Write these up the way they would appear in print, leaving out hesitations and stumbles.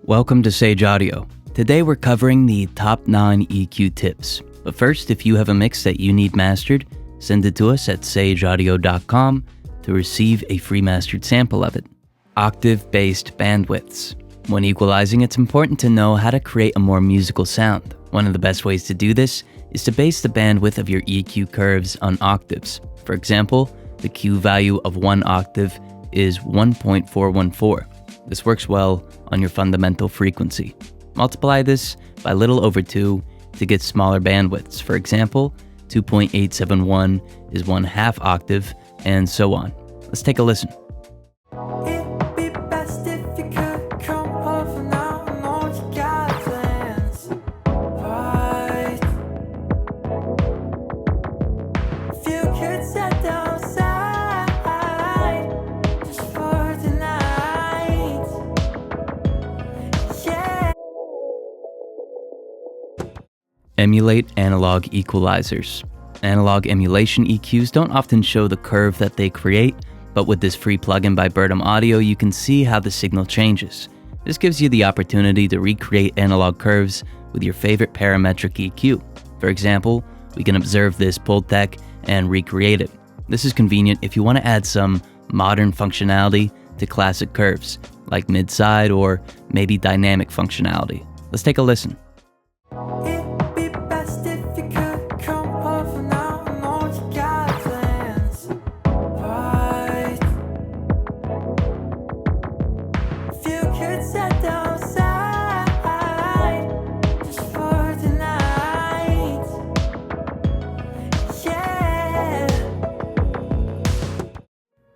Welcome to Sage Audio. Today we're covering the top 9 EQ tips. But first, if you have a mix that you need mastered, send it to us at sageaudio.com to receive a free mastered sample of it. Octave-based bandwidths. When equalizing, it's important to know how to create a more musical sound. One of the best ways to do this is to base the bandwidth of your EQ curves on octaves. For example, the Q value of one octave is 1.414. This works well on your fundamental frequency. Multiply this by a little over 2 to get smaller bandwidths. For example, 2.871 is 1/2 octave, and so on. Let's take a listen. Emulate analog equalizers. Analog emulation EQs don't often show the curve that they create, but with this free plugin by Bertum Audio, you can see how the signal changes. This gives you the opportunity to recreate analog curves with your favorite parametric EQ. For example, we can observe this Pultec and recreate it. This is convenient if you want to add some modern functionality to classic curves, like mid-side or maybe dynamic functionality. Let's take a listen.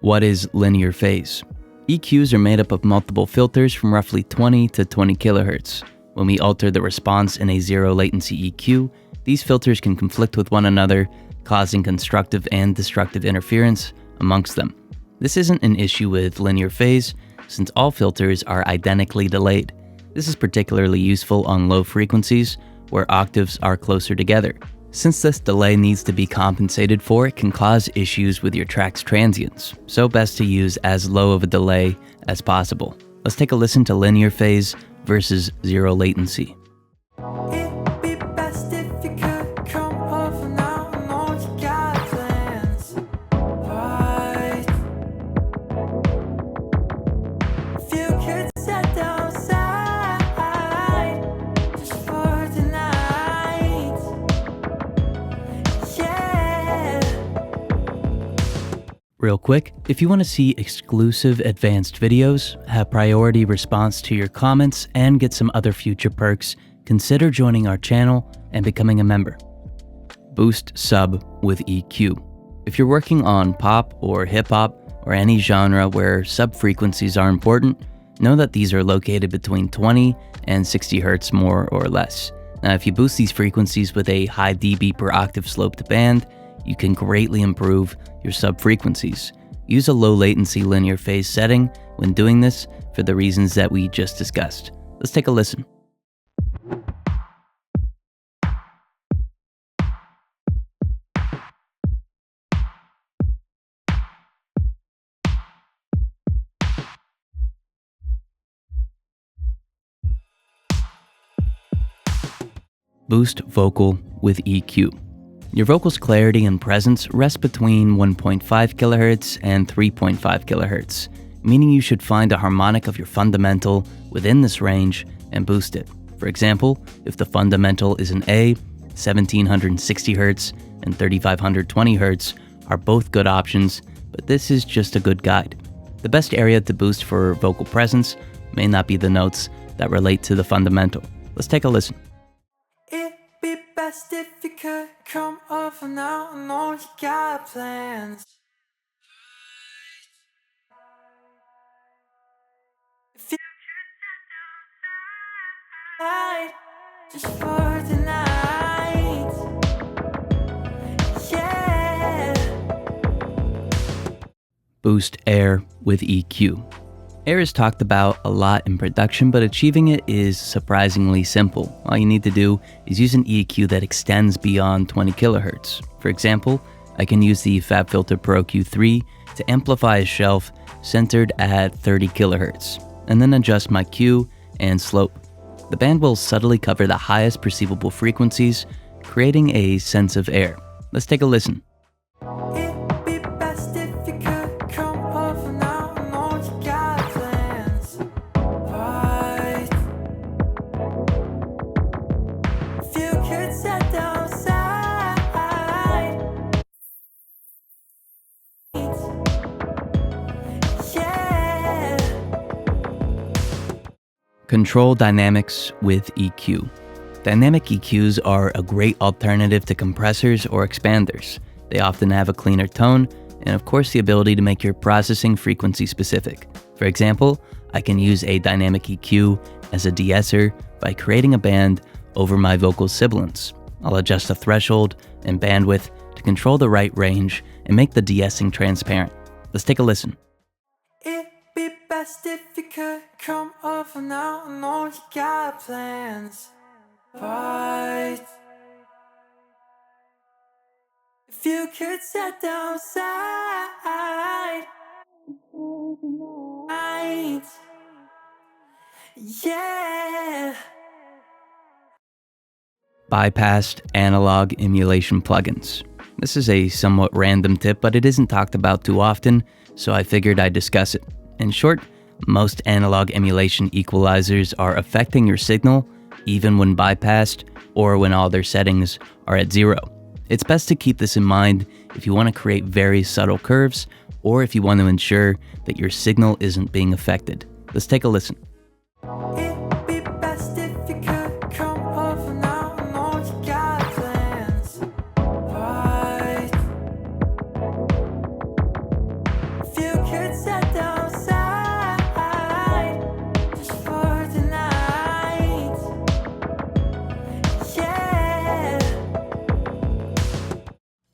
What is linear phase? EQs are made up of multiple filters from roughly 20 to 20 kHz. When we alter the response in a zero latency EQ, these filters can conflict with one another, causing constructive and destructive interference amongst them. This isn't an issue with linear phase, since all filters are identically delayed. This is particularly useful on low frequencies, where octaves are closer together. Since this delay needs to be compensated for, it can cause issues with your track's transients, so best to use as low of a delay as possible. Let's take a listen to linear phase versus zero latency. Real quick, if you want to see exclusive advanced videos, have priority response to your comments, and get some other future perks, consider joining our channel and becoming a member. Boost sub with EQ. If you're working on pop or hip-hop or any genre where sub-frequencies are important, know that these are located between 20 and 60 Hz more or less. Now, if you boost these frequencies with a high dB per octave sloped band, you can greatly improve your sub-frequencies. Use a low latency linear phase setting when doing this for the reasons that we just discussed. Let's take a listen. Boost vocal with EQ. Your vocal's clarity and presence rest between 1.5 kHz and 3.5 kHz, meaning you should find a harmonic of your fundamental within this range and boost it. For example, if the fundamental is an A, 1760 Hz and 3520 Hz are both good options, but this is just a good guide. The best area to boost for vocal presence may not be the notes that relate to the fundamental. Let's take a listen. Best if you could come over now. I know you got plans. If you could just for tonight, yeah. Boost air with EQ. Air is talked about a lot in production, but achieving it is surprisingly simple. All you need to do is use an EQ that extends beyond 20 kHz. For example, I can use the FabFilter Pro Q3 to amplify a shelf centered at 30 kHz, and then adjust my Q and slope. The band will subtly cover the highest perceivable frequencies, creating a sense of air. Let's take a listen. It'd be best if you could come over now. I know you got plans, right? If you could set down side, yeah. Control dynamics with EQ. Dynamic EQs are a great alternative to compressors or expanders. They often have a cleaner tone and, of course, the ability to make your processing frequency specific. For example, I can use a dynamic EQ as a de-esser by creating a band over my vocal sibilance. I'll adjust the threshold and bandwidth to control the right range and make the de-essing transparent. Let's take a listen. It'd be best if you could come over now. I know you got plans, right? If you could set down side, right? Yeah. Bypassed analog emulation plugins. This is a somewhat random tip, but it isn't talked about too often, so I figured I'd discuss it. In short, most analog emulation equalizers are affecting your signal even when bypassed or when all their settings are at 0. It's best to keep this in mind if you want to create very subtle curves or if you want to ensure that your signal isn't being affected. Let's take a listen. It'd be best if you could come over now. I know you got plans, right? If you could set down side just for tonight, yeah.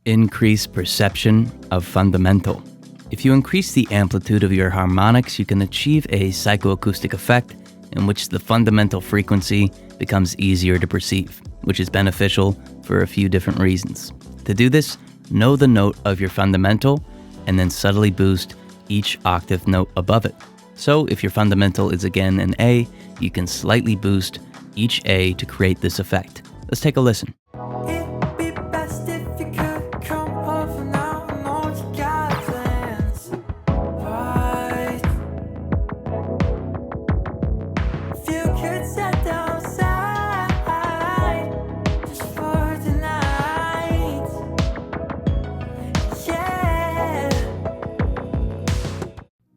Increase perception of fundamental. If you increase the amplitude of your harmonics, you can achieve a psychoacoustic effect in which the fundamental frequency becomes easier to perceive, which is beneficial for a few different reasons. To do this, know the note of your fundamental and then subtly boost each octave note above it. So if your fundamental is again an A, you can slightly boost each A to create this effect. Let's take a listen. It'd be best if you could come over now. I know you got plans, right? If you could set down side just for tonight, yeah.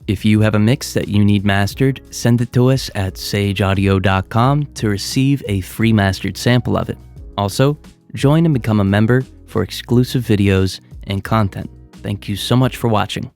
If you have a mix that you need mastered, send it to us at sageaudio.com to receive a free mastered sample of it. Also, join and become a member for exclusive videos and content. Thank you so much for watching.